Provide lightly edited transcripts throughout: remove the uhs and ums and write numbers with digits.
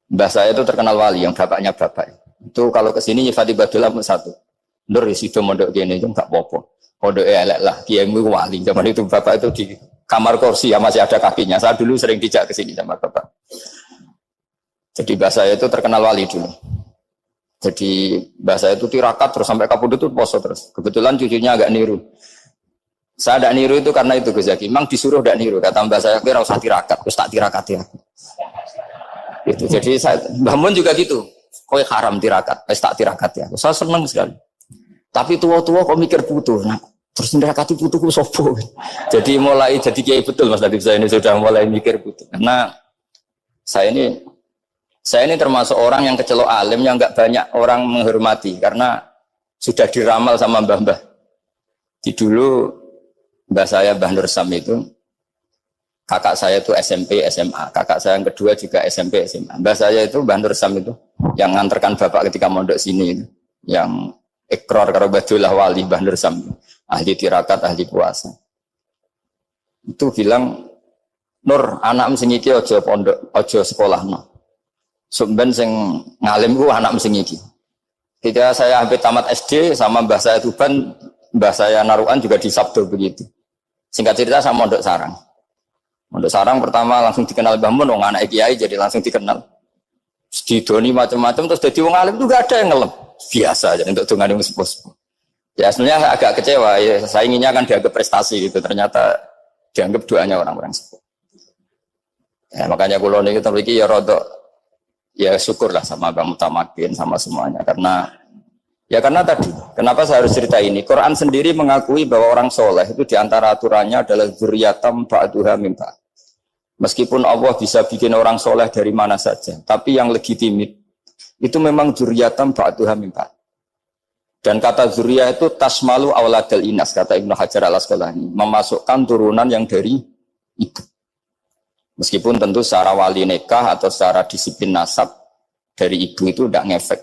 Mbah saya itu terkenal wali, yang bapaknya bapak. Itu kalau kesini nyifati Badullah pun satu. Nur itu mondok gini itu enggak apa-apa. Pondok elek lah, kiaimu wali. Zaman itu bapak itu di kamar kursi ya masih ada kakinya. Saya dulu sering dijak ke sini sama bapak. Jadi mbah saya itu terkenal wali dulu. Jadi mbah saya itu tirakat terus sampai kapundhut itu poso terus. Kebetulan cucunya agak niru. Saya tidak niru itu karena itu Gus Zaki. Memang disuruh tidak niru. Kata mbah saya, kira usah tirakat, terus tak tirakati aku. Gitu. Jadi saya, Mbah Mun juga gitu. Kowe haram tirakat, tak tirakat ya. Saya senang sekali. Tapi tua-tua kok mikir putu. Nah, terus tirakati putuku sopo. Jadi mulai jadi kiai betul Mas Latif, saya ini sudah mulai mikir putu. Karena saya ini termasuk orang yang kecelok alim yang enggak banyak orang menghormati karena sudah diramal sama mbah-mbah. Di dulu mbah saya Mbah Nur Sam itu kakak saya itu SMP, SMA. Kakak saya yang kedua juga SMP, SMA. Mbah saya itu Mbah Nur Sam itu yang nganterkan bapak ketika mondok sini itu. Yang ikrar karo Badullah wali Mbah Nur Sam. Ahli tirakat, ahli puasa. Itu bilang, Nur, anak sing iki aja pondok, aja sekolahno. Sumben sing ngalim ku anak sing iki. Ketika saya hampir tamat SD sama mbah saya Tuban, mbah saya Naruan juga di Sabdo begitu. Singkat cerita sama mondok sarang. Mondok sarang pertama langsung dikenal Mbah Mun, wong anak kiai jadi langsung dikenal. Didoni macam-macam terus jadi wong alim itu gak ada yang ngelem. Biasa aja untuk dongane wong sepuh. Ya sebenarnya agak kecewa ya, saya inginnya kan dianggap prestasi gitu, ternyata dianggap doanya orang-orang sepuh. Ya, makanya kula niki mriki ya rada ya syukurlah sama Bang Mutamakin sama semuanya karena tadi, kenapa saya harus cerita ini? Quran sendiri mengakui bahwa orang soleh itu diantara aturannya adalah dzurriyyatam ba'duha min ba'd. Meskipun Allah bisa bikin orang soleh dari mana saja, tapi yang legitimit itu memang dzurriyyatam ba'duha min ba'd. Dan kata dzurriyyah itu tasmalu auladal inas, kata Ibnu Hajar al-Asqalani, memasukkan turunan yang dari ibu. Meskipun tentu secara wali nikah atau secara disiplin nasab dari ibu itu tidak ngefek.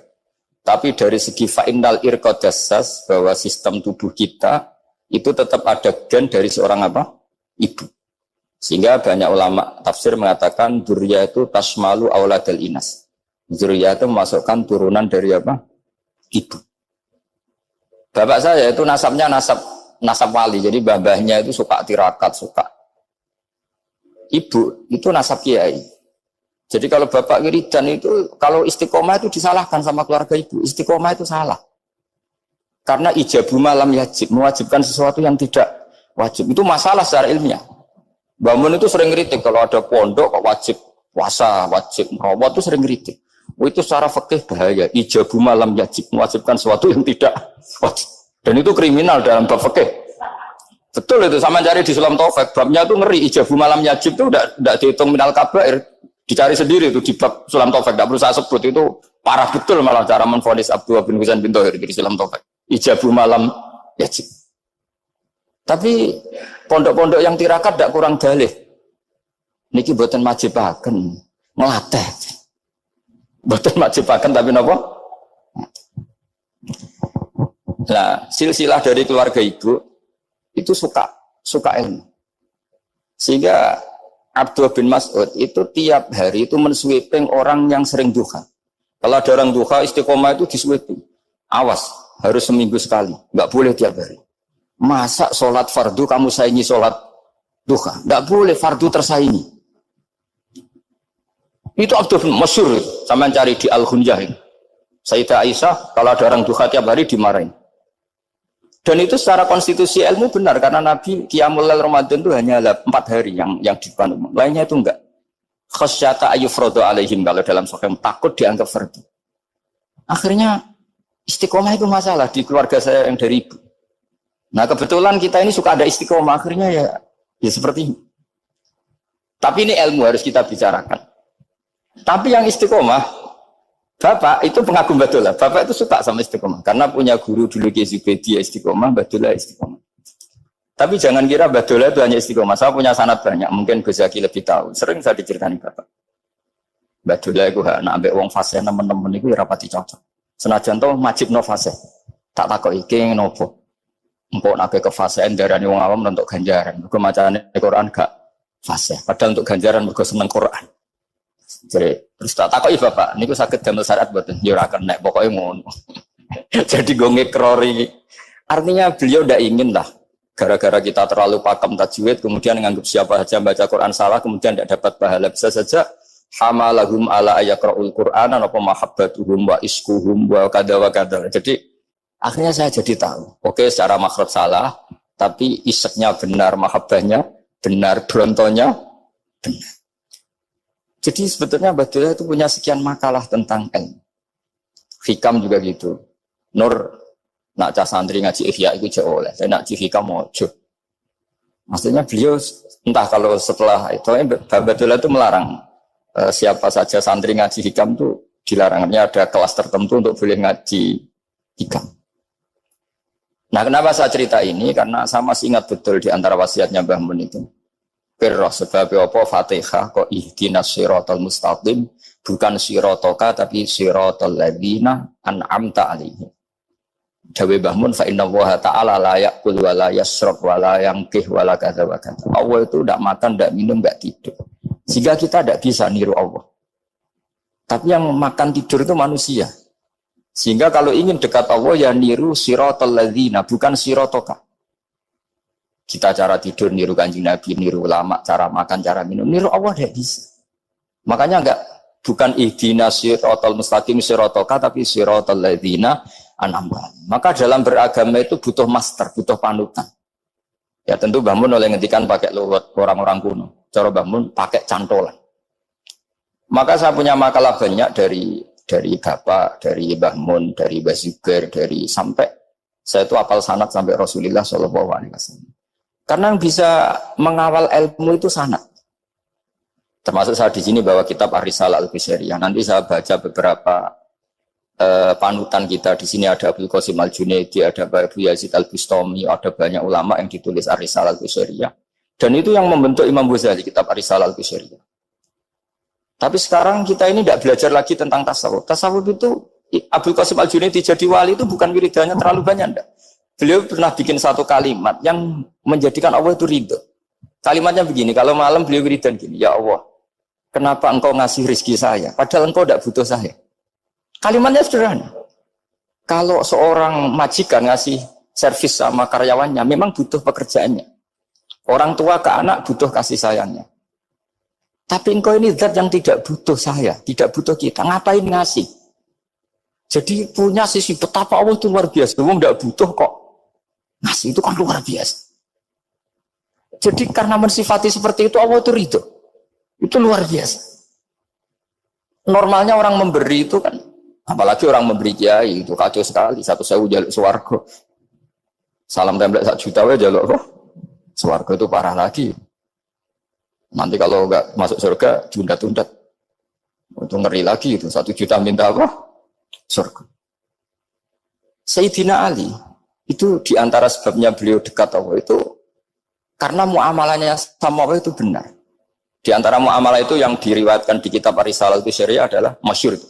Tapi dari segi fa'innal irqadassas bahwa sistem tubuh kita itu tetap ada gen dari seorang apa? Ibu. Sehingga banyak ulama tafsir mengatakan dzurriyyah itu tasmalu auladal inas. Dzurriyyah itu memasukkan turunan dari apa? Ibu. Bapak saya itu nasabnya nasab wali. Jadi babahnya itu suka tirakat, suka. Ibu itu nasab kiai. Jadi kalau bapak wiridan itu, kalau istiqomah itu disalahkan sama keluarga ibu. Istiqomah itu salah. Karena ijabu malam yajib, mewajibkan sesuatu yang tidak wajib. Itu masalah secara ilmiah. Mbah Mun itu sering kritik, kalau ada pondok kok wajib puasa, wajib merawat itu sering kritik. Itu secara fikih bahaya. Ijabu malam yajib, mewajibkan sesuatu yang tidak wajib. Dan itu kriminal dalam bab fikih. Betul itu, sama cari di Sulam Taufik. Babnya itu ngeri, ijabu malam yajib itu tidak dihitung minal kabair. Dicari sendiri itu di bab Sulam Taufik, tidak perlu saya sebut, itu parah betul malah cara menvonis Abdullah bin Husain bin Thohir di Sulam Taufik. Ijabu malam yajib. Tapi pondok-pondok yang tirakat tidak kurang dalih. Niki boten majibaken, ngelatih. Boten majibaken tapi napa? Nah, silsilah dari keluarga ibu itu suka ilmu. Sehingga Abdullah bin Mas'ud itu tiap hari itu mensweeping orang yang sering duha. Kalau ada orang duha istiqomah itu disweeping. Awas, harus seminggu sekali, nggak boleh tiap hari. Masa sholat fardu kamu saingi sholat duha? Nggak boleh, fardu tersaingi. Itu Abdullah bin Masyhur, sama cari di Al-Hunyah. Sayyidah Aisyah kalau ada orang duha tiap hari dimarahin. Dan itu secara konstitusi ilmu benar karena Nabi Qiyamul Lail Ramadan itu hanya 4 hari yang dipandu. Lainnya itu enggak. Khasyata ayyufradu alaihim, kalau dalam sahih takut dianggap fardu. Akhirnya istiqomah itu masalah di keluarga saya yang dari ibu. Nah, kebetulan kita ini suka ada istiqomah, akhirnya ya seperti ini. Tapi ini ilmu harus kita bicarakan. Tapi yang istiqomah Bapak itu pengagum Badullah. Bapak itu suka sama istiqomah karena punya guru dulu Kiai Zubaidi istiqomah, Badullah istiqomah. Tapi jangan kira Badullah itu hanya istiqomah. Saya punya sanad banyak, mungkin Gus Zaki lebih tahu. Sering saya diceritani Bapak. Badullah itu nak ambek wong fasih teman-teman itu rapati cocok. Senajan to majibno fasih. Tak takoki iki nopo. Empuk nak ke fasih darani wong awam untuk ganjaran. Mergo macane Quran gak fasih. Padahal untuk ganjaran mergo seneng Quran. Jadi terus tak takoki Bapak, niku saged damel syariat mboten? Ya ora kena, pokoke ngono. Jadi gue ngekrori. Artinya beliau ndak ingin lah gara-gara kita terlalu pakem tajwid kemudian menganggap siapa saja baca Quran salah kemudian tidak dapat pahala. Bisa saja hamalahum ala ayakra'ul Qur'ana apa mahabbatuhum wa iskuhum wa kada wa kada. Jadi akhirnya saya jadi tahu. Oke, secara makhraj salah, tapi iseknya benar, mahabbahnya benar, brontonya benar. Jadi sebetulnya Abdullah itu punya sekian makalah tentang ilmu. Hikam juga gitu. Nur nak cah santri ngaji ihya itu jauh oleh. Saya nak hikam mojo. Maksudnya beliau entah kalau setelah itu Abdullah itu melarang siapa saja santri ngaji hikam itu dilarangnya ada kelas tertentu untuk boleh ngaji hikam. Nah, kenapa saya cerita ini? Karena saya masih ingat betul di antara wasiatnya Mbah Mun itu. Firroh sebab apa Fatihah kok ihdinas siratal mustaqim bukan siratoka tapi siratal ladzina an'amta alaihim. Dawe Mbah Mun fa inna Allaha ta'ala la ya'kul wa la yashrab wa la yanqih wa la kadza wa kadza. Allah itu tidak makan, tidak minum, tidak tidur. Sehingga kita tidak bisa niru Allah. Tapi yang makan tidur itu manusia. Sehingga kalau ingin dekat Allah ya niru siratal ladzina bukan siratoka. Kita cara tidur niru Kanjeng Nabi, niru ulama, cara makan, cara minum, niru Allah tidak bisa. Makanya bukan ihdinas siratal mustaqim siratoka tapi siratal ladzina an'amta. Maka dalam beragama itu butuh master, butuh panutan. Ya tentu Mbah Mun oleh ngendikan pakai luwet orang-orang kuno. Cara Mbah Mun pakai cantolan. Maka saya punya makalah banyak dari Bapak, dari Mbah Mun, dari Mbah Zubair, dari sampai saya itu hafal sanad sampai Rasulullah SAW. Karena yang bisa mengawal ilmu itu sanad. Termasuk saya di sini bawa kitab Ar-Risalah Al-Qushairiyah. Nanti saya baca beberapa panutan kita. Di sini ada Abdul Qasim Al-Junaidi, ada Abu Yazid Al-Bustami, ada banyak ulama yang ditulis Ar-Risalah Al-Qushairiyah. Dan itu yang membentuk Imam Ghazali, kitab Ar-Risalah Al-Qushairiyah. Tapi sekarang kita ini tidak belajar lagi tentang tasawuf. Tasawuf itu Abdul Qasim Al-Junaidi jadi wali itu bukan wiridannya terlalu banyak, enggak. Beliau pernah bikin satu kalimat yang menjadikan Allah itu ridho. Kalimatnya begini, kalau malam beliau wiridan gini, ya Allah, kenapa engkau ngasih rezeki saya? Padahal engkau tidak butuh saya. Kalimatnya sederhana. Kalau seorang majikan ngasih servis sama karyawannya, memang butuh pekerjaannya. Orang tua ke anak butuh kasih sayangnya. Tapi engkau ini zat yang tidak butuh saya, tidak butuh kita. Ngapain ngasih? Jadi punya sisi betapa Allah itu luar biasa. Wong tidak butuh kok. Ngasih itu kan luar biasa. Jadi karena mensifati seperti itu Allah itu ridho. Itu luar biasa. Normalnya orang memberi itu kan, apalagi orang memberi kiai itu kacau sekali. 1.000 jaluk swarga. Salam template 1 juta wae jaluk roh. Swarga itu parah lagi. Nanti kalau enggak masuk surga tunda-tunda. Itu ngeri lagi itu 1 juta minta apa? Surga. Sayyidina Ali itu diantara sebabnya beliau dekat Allah itu karena muamalahnya sama Allah itu benar. Di antara muamalah itu yang diriwayatkan di kitab Ar-Risalah Al-Qushairiyah adalah masyhur itu.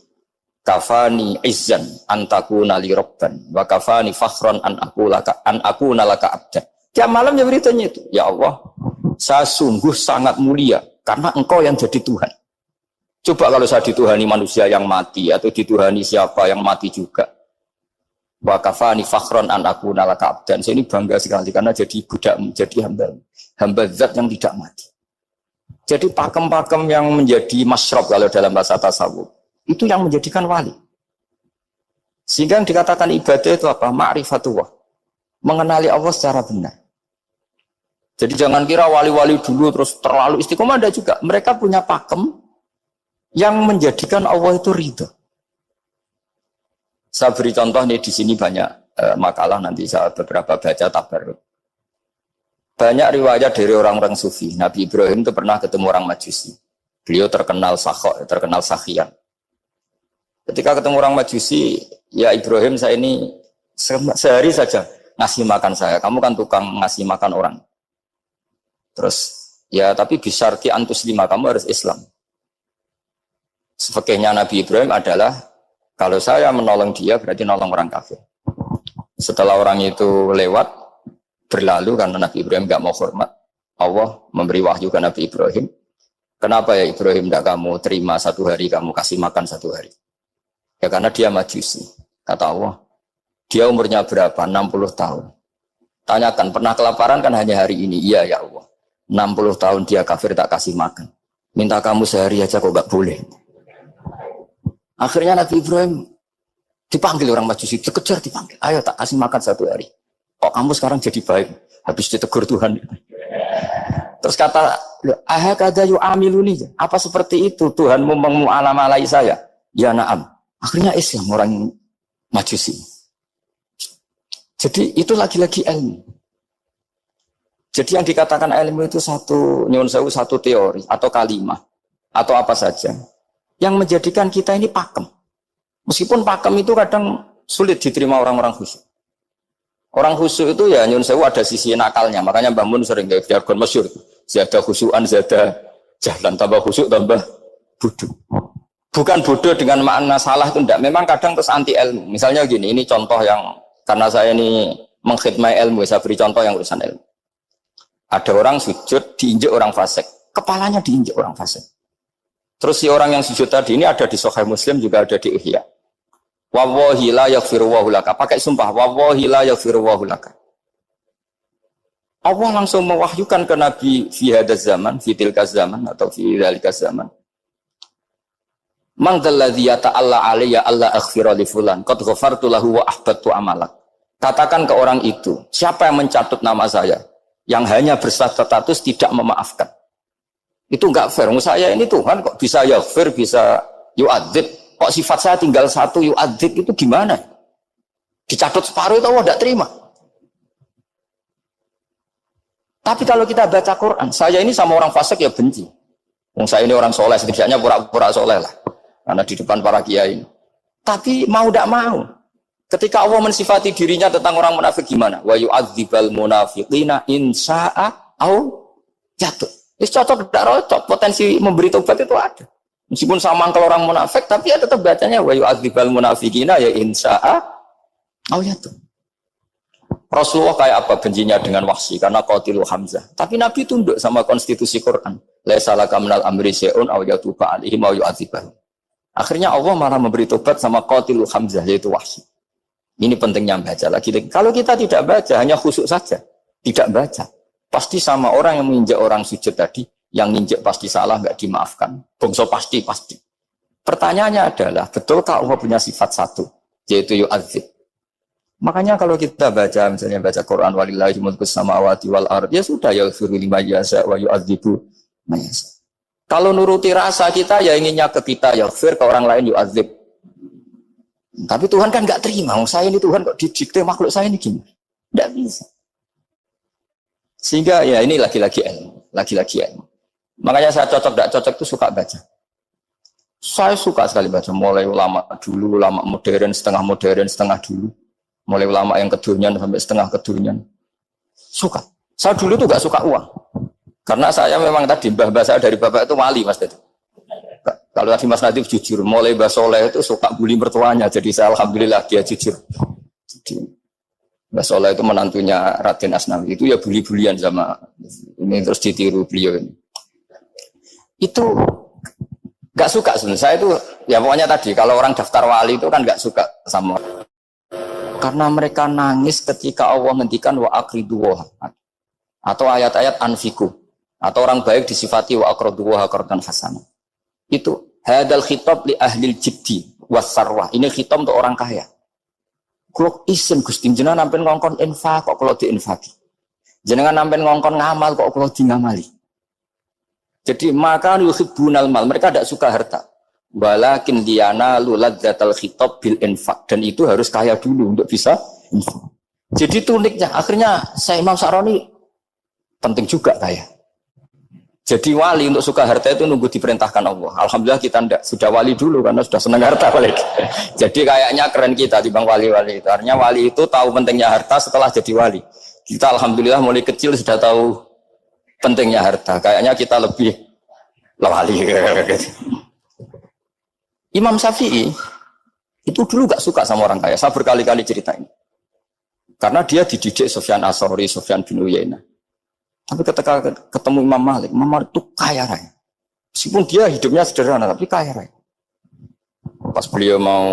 Kafani izzan antakuna li rabban wa kafani fakhran an aku nalaka abdan. Tiap malam ya beritanya itu, ya Allah, saya sungguh sangat mulia karena engkau yang jadi Tuhan. Coba kalau saya dituhani manusia yang mati atau dituhani siapa yang mati juga. Wa kafani fakhron an aku nalaka abdan. Saya ini bangga sekali karena jadi budak, jadi hamba zat yang tidak mati. Jadi pakem-pakem yang menjadi masyrab kalau dalam bahasa tasawuf itu yang menjadikan wali. Sehingga yang dikatakan ibadah itu apa? Ma'rifatullah. Mengenali Allah secara benar. Jadi jangan kira wali-wali dulu terus terlalu istiqomah, ada juga. Mereka punya pakem yang menjadikan Allah itu ridho. Saya beri contoh nih di sini banyak makalah nanti saya beberapa baca tabarruk. Banyak riwayat dari orang-orang sufi. Nabi Ibrahim itu pernah ketemu orang Majusi. Beliau terkenal sakhok, terkenal sakhian. Ketika ketemu orang Majusi, ya Ibrahim saya ini sehari saja ngasih makan saya. Kamu kan tukang ngasih makan orang. Terus ya tapi bisyarti antus lima, kamu harus Islam. Fikihnya Nabi Ibrahim adalah kalau saya menolong dia berarti nolong orang kafir. Setelah orang itu lewat berlalu karena Nabi Ibrahim nggak mau hormat, Allah memberi wahyu ke Nabi Ibrahim. Kenapa ya Ibrahim tidak kamu terima 1 hari, kamu kasih makan 1 hari? Ya karena dia majusi. Kata Allah, dia umurnya berapa? 60 tahun. Tanyakan, pernah kelaparan kan hanya hari ini? Iya ya Allah. 60 tahun dia kafir tak kasih makan. Minta kamu sehari aja kok gak boleh. Akhirnya Nabi Ibrahim dipanggil orang majusi, dikejar dipanggil. Ayo tak kasih makan 1 hari. Kok kamu sekarang jadi baik? Habis ditegur Tuhan. Terus kata, ahakada yu'amiluni. Apa seperti itu Tuhanmu mengu'alamalai saya? Ya na'am. Akhirnya Islam orang majusi. Jadi itu lagi-lagi ilmu. Jadi yang dikatakan ilmu itu satu teori atau kalimat atau apa saja yang menjadikan kita ini pakem. Meskipun pakem itu kadang sulit diterima orang-orang khusyuk. Orang khusyuk itu ya nyun sewu ada sisi nakalnya. Makanya Mbah Mun sering jargon masyhur. Zada khusyuan, zada jahlan, tambah khusyuk tambah bodoh. Bukan bodoh dengan makna salah itu enggak. Memang kadang terus anti ilmu. Misalnya gini, ini contoh yang karena saya ini mengkhidmati ilmu, saya beri contoh yang urusan ilmu. Ada orang sujud diinjek orang fasik, kepalanya diinjek orang fasik. Terus si orang yang sujud tadi ini ada di Sahih Muslim, juga ada di Ihya. Wallahi la yaghfiru wa laka. Pakai sumpah, wallahi la yaghfiru wa laka. Allah langsung mewahyukan ke Nabi fi hadaz zaman, fi tilkaz zaman atau fi dzalikaz zaman. Man dzalladzi yata'alla alayya alla aghfira li fulan qad ghafartu lahu wa ahbattu amalak. Katakan ke orang itu, siapa yang mencatut nama saya yang hanya berstatus tidak memaafkan. Itu enggak fair. Saya ini Tuhan kok bisa yaghfir, bisa yu'adzib. Kok sifat saya tinggal 1 yu'adzib itu gimana? Dicatut separuh itu Allah tidak terima. Tapi kalau kita baca Quran, saya ini sama orang fasik ya benci. Saya ini orang soleh, setidaknya pura-pura soleh lah. Karena di depan para kiai. Tapi mau tidak mau. Ketika Allah mensifati dirinya tentang orang munafik gimana? Wa yu'adzibal munafiqina insya'a au jatuh. Itu cocok, tidak cocok. Potensi memberi tobat itu ada. Meskipun sama kalau orang munafik, tapi ya tetap bacanya wa yu'adzibal munafiqina ya insya'a au jatuh. Rasulullah kayak apa bencinya dengan Wahsy karena qatilu Hamzah. Tapi Nabi tunduk sama konstitusi Quran. Laisa laka minal amri syai'un aw yatuba alaihim aw yu'adzibahum. Akhirnya Allah malah memberi tobat sama qatilu Hamzah yaitu Wahsy. Ini pentingnya baca lagi. Kalau kita tidak baca hanya khusyuk saja, tidak baca, pasti sama orang yang menginjak orang sujud tadi, yang menginjak pasti salah enggak dimaafkan. Bongso pasti. Pertanyaannya adalah, betulkah Allah punya sifat 1 yaitu yu'adzib? Makanya kalau kita baca, misalnya baca Quran walillahi mulkus samawati wal ard, ya sudah ya yaghfiru liman yasha wa yu'adzibu man yasha. Kalau nuruti rasa kita ya inginnya ke kita yaghfir, ke orang lain yu'adzib. Tapi Tuhan kan enggak terima. Saya ini Tuhan kok didikte makhluk saya ini gimana? Enggak bisa. Sehingga ya ini lagi-lagi ilmu. Makanya saya cocok enggak cocok itu suka baca. Saya suka sekali baca, mulai ulama dulu, ulama modern, setengah dulu. Mulai ulama yang kedunian sampai setengah kedunian. Suka. Saya dulu tuh gak suka uang. Karena saya memang tadi mbah saya dari bapak itu wali Mas Dadi. Kalau tadi Mas Nadif jujur, mulai Mbah Soleh itu suka bully mertuanya. Jadi saya alhamdulillah dia jujur. Jadi Mbah Soleh itu menantunya Raden Asnawi. Itu ya bully-bulian sama ini terus ditiru beliau ini. Itu gak suka sebenarnya. Saya itu ya pokoknya tadi kalau orang daftar wali itu kan gak suka sama. Karena mereka nangis ketika Allah ngendikan wa aqridu wa atau ayat-ayat anfiku atau orang baik disifati wa aqridu wa qardan hasanah. Itu hadal khitab li ahlil jiddi wasarwah. Ini khitab untuk orang kaya. Kalau isin Gusti jenengan nampen ngongkon infak kok kalau diinfaki. Jenengan nampen ngongkon ngamal kok kalau di ngamali. Jadi maka yuhibbunal mal, mereka tidak suka harta. Walakin diana luladzatal khitab bil infak, dan itu harus kaya dulu untuk bisa infak. Jadi itu uniknya. Akhirnya saya Imam Sa'roni penting juga kaya. Jadi wali untuk suka harta itu nunggu diperintahkan Allah. Alhamdulillah kita ndak, sudah wali dulu karena sudah senang harta wali. Jadi kayaknya keren kita dibanding wali-wali itu. Artinya wali itu tahu pentingnya harta setelah jadi wali. Kita alhamdulillah mulai kecil sudah tahu pentingnya harta. Kayaknya kita lebih wali. Imam Syafi'i itu dulu gak suka sama orang kaya. Saya berkali-kali ceritain. Karena dia dididik Sufyan As-Tsauri, Sufyan bin Uyainah. Tapi ketika ketemu Imam Malik itu kaya raya. Meskipun dia hidupnya sederhana, tapi kaya raya. Pas beliau mau,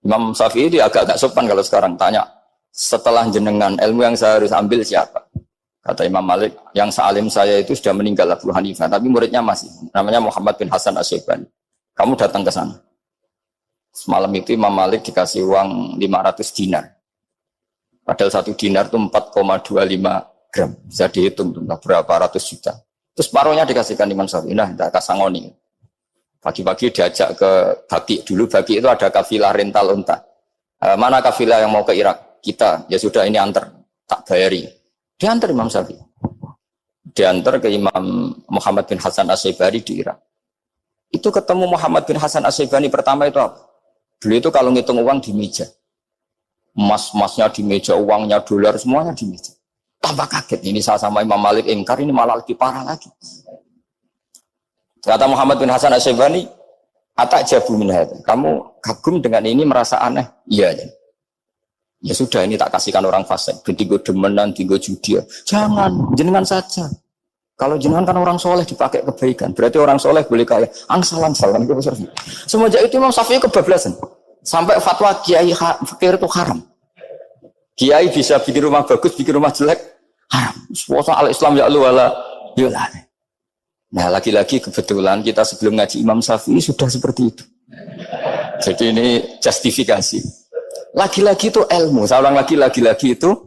Imam Syafi'i itu agak-agak sopan kalau sekarang tanya, setelah jenengan ilmu yang saya harus ambil siapa? Kata Imam Malik, yang sealim saya itu sudah meninggal Abu Hanifah, tapi muridnya masih, namanya Muhammad bin Hasan Asy-Syaibani. Kamu datang ke sana. Semalam itu Imam Malik dikasih uang 500 dinar. Padahal 1 dinar itu 4,25 gram. Bisa dihitung berapa ratus juta. Terus paruhnya dikasihkan Imam Syafi'i. Nah, tidak kasangoni. Pagi-pagi diajak ke Baki. Dulu Baki itu ada kafilah rental unta. Mana kafilah yang mau ke Irak? Kita. Ya sudah ini antar. Tak bayari. Diantar Imam Syafi'i. Diantar ke Imam Muhammad bin Hasan Asy-Syaibani di Irak. Itu ketemu Muhammad bin Hasan Asy-Syaibani pertama itu apa? Beliau itu kalau ngitung uang di meja. Emas-emasnya di meja, uangnya dolar, semuanya di meja. Tambah kaget. Ini saya sama Imam Malik ingkar, ini malah lebih parah lagi. Kata Muhammad bin Hasan Asy-Syaibani, atak jabu min hadza. Kamu kagum dengan ini merasa aneh? Iya. Ya sudah, ini tak kasihkan orang fasik. Tinggo demenan, tinggo judi. Jangan, jenengan saja. Kalau jenengan kan orang soleh dipakai kebaikan. Berarti orang soleh boleh kaya. Angsal-angsal. Semenjak itu Imam Syafi'i kebablasan. Sampai fatwa kiai fakir itu haram. Kiai bisa bikin rumah bagus, bikin rumah jelek. Haram. Puasa al-Islam ya Allah wala yulah. Nah, lagi-lagi kebetulan kita sebelum ngaji Imam Syafi'i sudah seperti itu. Jadi ini justifikasi. Lagi-lagi itu ilmu. Saya ulang lagi-lagi itu ilmu.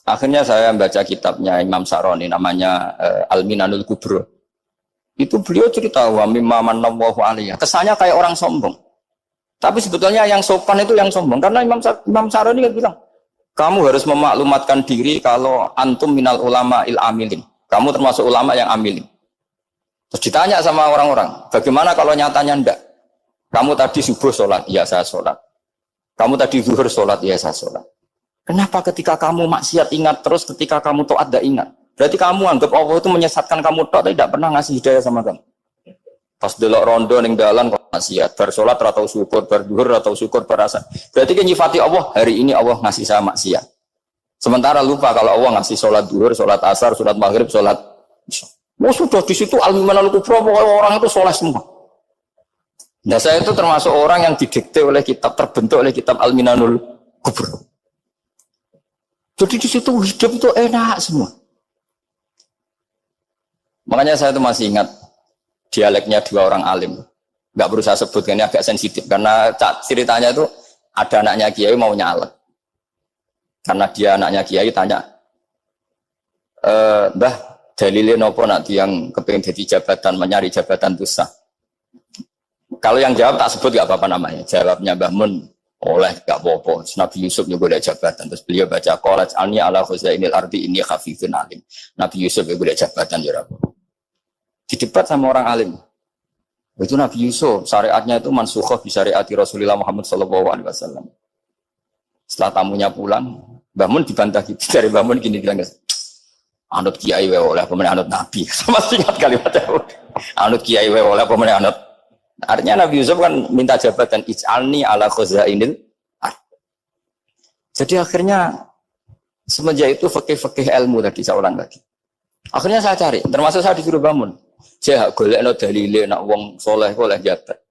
Akhirnya saya baca kitabnya Imam Sa'roni namanya Al-Minanul Kubro. Itu beliau cerita wa mimma manallahu alaihi. Kesannya kayak orang sombong. Tapi sebetulnya yang sopan itu yang sombong karena Imam Sa'roni kan bilang, kamu harus memaklumatkan diri kalau antum minal ulama il amilin. Kamu termasuk ulama yang amilin. Terus ditanya sama orang-orang, bagaimana kalau nyatanya enggak? Kamu tadi subuh sholat, iya saya sholat. Kamu tadi zuhur sholat, iya saya sholat. Kenapa ketika kamu maksiat ingat terus, ketika kamu taat tidak ingat? Berarti kamu anggap Allah itu menyesatkan kamu tok, tidak pernah ngasih hidayah sama kamu. Pas delok rondo ning dalan kok maksiat, bar sholat atau syukur, bar zuhur atau syukur berasa. Berarti kan nyifati Allah, hari ini Allah ngasih saya maksiat. Sementara lupa kalau Allah ngasih sholat zuhur, sholat asar, sholat maghrib, sholat isya. Oh sudah di situ al-Minanul Kubro, orang itu soleh semua. Nah saya itu termasuk orang yang didikte oleh kitab, terbentuk oleh kitab Al-Minanul Kubro. Jadi di situ hidup itu enak semua. Makanya saya itu masih ingat dialeknya dua orang alim. Nggak perlu saya sebut, ini agak sensitif. Karena ceritanya itu ada anaknya kiai mau nyalek. Karena dia anaknya kiai tanya, Mbah, dalilnya nopo nanti yang kepingin jadi jabatan, mencari jabatan itu sah. Kalau yang jawab tak sebut gak apa-apa namanya. Jawabnya Mbah Mun, oleh gak apa-apa. Nabi Yusuf juga ada jabatan. Terus beliau baca qalat ani ala khuzainil ardi ini khafifun alim. Nabi Yusuf juga ada jabatan ya apa. Didebat sama orang alim. Itu Nabi Yusuf syariatnya itu mansukhah bi syariati Rasulullah Muhammad sallallahu alaihi wasallam. Setelah tamunya pulang, Mbah Mun dibantah gitu. Dari Mbah Mun gini bilang, anut kiai wae oleh pemenang anut Nabi. Sama ingat kalimatnya. Anut kiai wae oleh pemenang anut. Artinya Nabi Yusuf kan minta jabatan ij'alni ala khuzainil ard. Jadi akhirnya semenjak itu fikih-fikih ilmu tadi saya ulang lagi. Akhirnya saya cari, termasuk saya disuruh bangun. Saya golekno dalile nak wong soleh oleh jabat.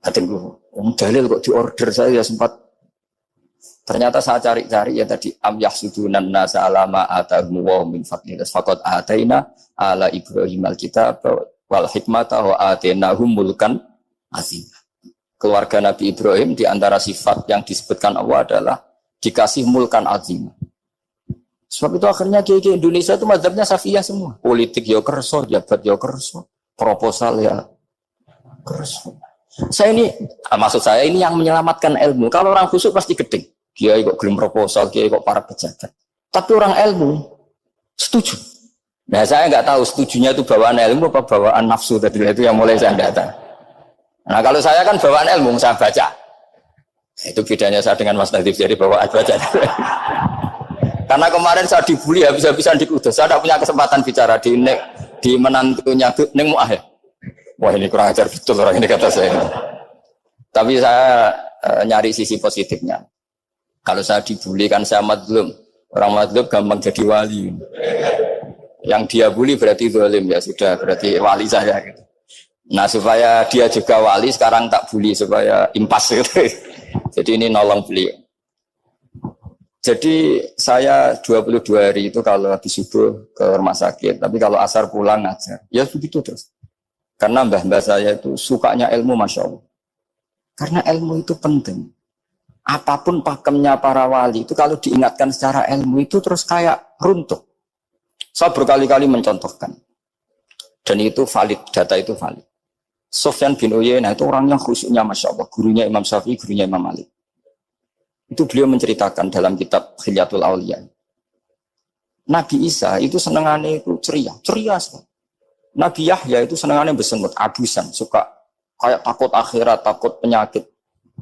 Katengku, wong dalil kok diorder saya sempat. Ternyata saya cari-cari ya tadi am yahsudunan nasa alama atahum wa min fadlih faqad ataina ala Ibrahim alkitab wal hikmata wa atainahum mulkan azim. Keluarga Nabi Ibrahim di antara sifat yang disebutkan Allah adalah dikasih mulkan azim. Sebab itu akhirnya kiai Indonesia itu mazhabnya Syafi'iyah semua. Politik ya kerso, jabat ya kerso, proposal ya kerso. Saya ini, maksud saya ini yang menyelamatkan ilmu. Kalau orang khusyuk pasti gedeng. Kiai kok gelem proposal, kiai kok para pejabat. Tapi orang ilmu setuju. Nah saya nggak tahu setujunya itu bawaan ilmu apa bawaan nafsu tadi itu yang mulai saya datang. Nah kalau saya kan bawaan ilmu saya baca. Itu bedanya saya dengan Mas Nadif jadi bawaan baca. Karena kemarin saya dibully habis-habisan di Kudus. Saya tidak punya kesempatan bicara di menantunya Neng Mu'ah ya. Wah ini kurang ajar betul orang ini kata saya. Tapi saya nyari sisi positifnya. Kalau saya dibully kan saya madlum. Orang madlum gampang jadi wali. Yang dia bully berarti zalim ya sudah berarti wali saya gitu. Nah supaya dia juga wali sekarang tak bully supaya impas gitu. Jadi ini nolong beliau. Jadi saya 22 hari itu kalau habis subuh ke rumah sakit, tapi kalau asar pulang ngajar. Ya begitu terus. Karena mbah-mbah saya itu sukanya ilmu Masya Allah. Karena ilmu itu penting. Apapun pakemnya para wali itu kalau diingatkan secara ilmu itu terus kayak runtuh. Saya berkali-kali mencontohkan. Dan itu valid, data itu valid. Sufyan bin Uyainah itu orang yang khusyuknya Masya Allah. Gurunya Imam Syafi'i, gurunya Imam Malik. Itu beliau menceritakan dalam kitab Hilyatul Auliya. Nabi Isa itu senengannya itu ceria sekali. Nabi Yahya itu senengannya bersenut, abusan, suka kayak takut akhirat, takut penyakit.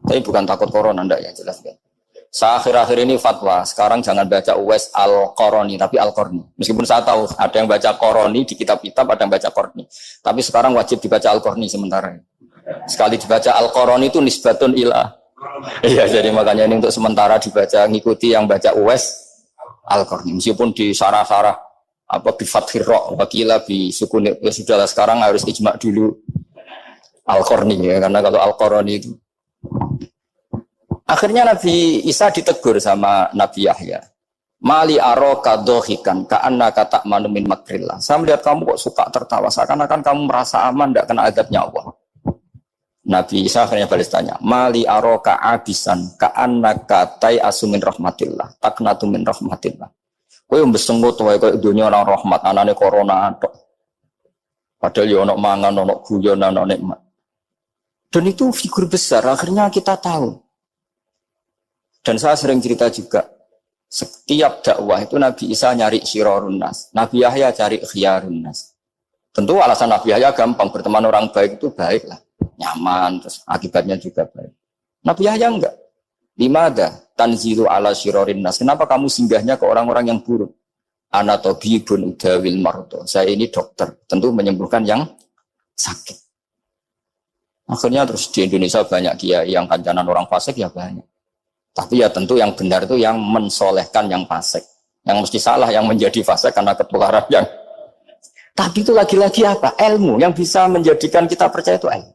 Tapi bukan takut corona, enggak ya jelas kan. Saya akhir-akhir ini fatwa, sekarang jangan baca Uwais Al-Qarani, tapi Al-Qarni. Meskipun saya tahu ada yang baca Qarani di kitab-kitab, ada yang baca Qarni. Tapi sekarang wajib dibaca Al-Qarni sementara. Sekali dibaca Al-Qarani itu nisbatun ilah. Iya, jadi makanya ini untuk sementara dibaca, ngikuti yang baca Uwais Al-Qarni. Meskipun di sarah-sarah apa bi fathir ra wakila bi sukun, ya sudahlah sekarang harus ijma dulu Al-Qarni ya, karena kalau Al-Qarani itu akhirnya Nabi Isa ditegur sama Nabi Yahya. Mali aroka dohikan ka'anna kata manumin makrillah. Saya melihat kamu kok suka tertawa, seakan-akan kamu merasa aman tidak kena azabnya Allah. Nabi Isa akhirnya balas tanya, Mali aroka abisan ka'anna katai asumin rahmatillah, taknatu min rahmatillah. Kowe mbesengut wae koyo dunya orang rahmat, anane corona tok. Padahal ya ono mangan, ono guyon, ono nikmat. Dan itu figur besar, akhirnya kita tahu. Dan saya sering cerita juga, setiap dakwah itu Nabi Isa nyari syirarun nas, Nabi Yahya cari khiyarun nas. Tentu alasan Nabi Yahya gampang, berteman orang baik itu baik lah, nyaman, terus akibatnya juga baik. Nabi Yahya enggak. Limada tanzilu ala syirarin nas. Kenapa kamu singgahnya ke orang-orang yang buruk? Ana tabibun udawil mardo. Saya ini dokter, tentu menyembuhkan yang sakit. Akhirnya terus di Indonesia banyak kiai yang kancanan orang fasik ya banyak. Tapi ya tentu yang benar itu yang mensolehkan yang fasik. Yang mesti salah yang menjadi fasik karena ketularan yang. Tapi itu lagi-lagi apa? Ilmu yang bisa menjadikan kita percaya itu ilmu.